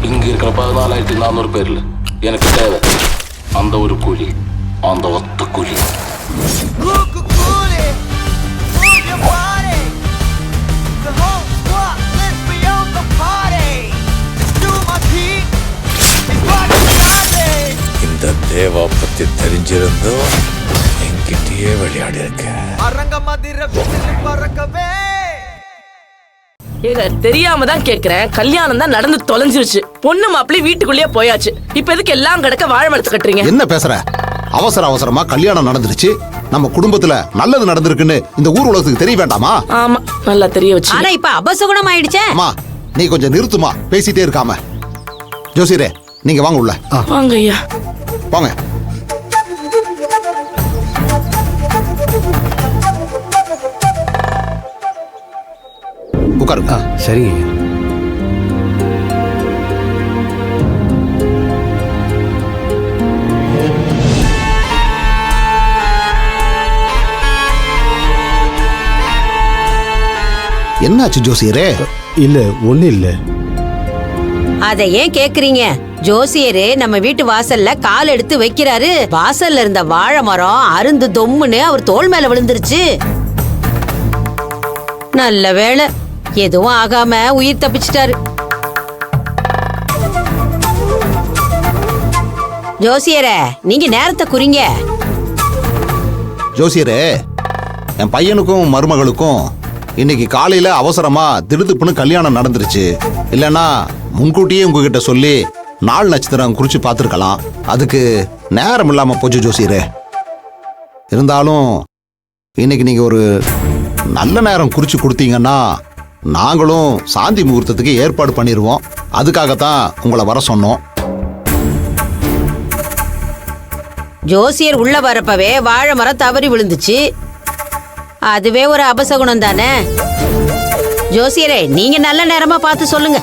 இங்க இருக்கிற 14,400 பேர்ல எனக்கு தேவை அந்த ஒரு கூலி, அந்த ஒத்த கூலி. இந்த தேவா பத்தி தெரிஞ்சிருந்தோ என்கிட்டயே விளையாடி இருக்க. தெரியாம தான் கேக்குறேன். கல்யாணம் தான் நடந்து தொலைஞ்சிருச்சு. பொண்ணு மாப்பிள்ளை வீட்டுக்குள்ளேயே போயாச்சு. இப்ப எதுக்கு எல்லாம் கிடக்க வாழை மரத்து கட்டுறீங்க? என்ன பேசுற? அவசரமா கல்யாணம் நடந்துருச்சு. நம்ம குடும்பத்துல நல்லது நடந்திருக்குன்னு இந்த ஊர் உலகத்துக்கு தெரிய வேண்டாமா? ஆமா, நல்லா தெரிய வச்சு. ஆனா இப்ப அபசகுணம் ஆயிடுச்சே. அம்மா, நீ கொஞ்சம் நிறுத்துமா, பேசிட்டே இருக்காம. ஜோசியரே, நீங்க வாங்க உள்ள. வாங்க ஐயா, வாங்க. உட்காருங்க. சரிங்க. என்னாச்சு ஜோசியரே? இல்ல, ஒண்ணு இல்ல. அத ஏன் கேக்குறீங்க? ஜோசியரு நம்ம வீட்டு வாசல்ல கால் எடுத்து வைக்கிறாரு. வாசல்ல இருந்த வாழை மரம் அருந்து தொம்முன்னு அவர் தோள் மேல விழுந்துருச்சு. நல்ல வேளை, எதுவும் ஆகாம உயிர் தப்பிச்சிட்டாரு. ஜோசியரே, நீங்க நேரத்தை குறிங்க. ஜோசியரே, என் பையனுக்கும் மருமகளுக்கும் இன்னைக்கு காலையில அவசரமா திடுதுப்புன்னு கல்யாணம் நடந்துருச்சு. இல்லைன்னா முன்கூட்டியே உங்ககிட்ட சொல்லி நாள் நட்சத்திரம் குறிச்சு பார்த்துருக்கலாம். அதுக்கு நேரம் இல்லாம போச்சு ஜோசியரே. இருந்தாலும் இன்னைக்கு நீங்க ஒரு நல்ல நேரம் குறிச்சு கொடுத்தீங்கன்னா நாங்களும் சாந்தி முகூர்த்தத்துக்கு ஏற்பாடு பண்ணிடுவோம். அதுக்காகத்தான் உங்களை வர சொன்னோம். ஜோசியர் உள்ள வரப்பவே வாழை மரம் தவறி விழுந்துச்சு. அதுவே ஒரு அபசகுணம் தானே. ஜோசியரே, நீங்க நல்ல நேரமா பார்த்து சொல்லுங்க.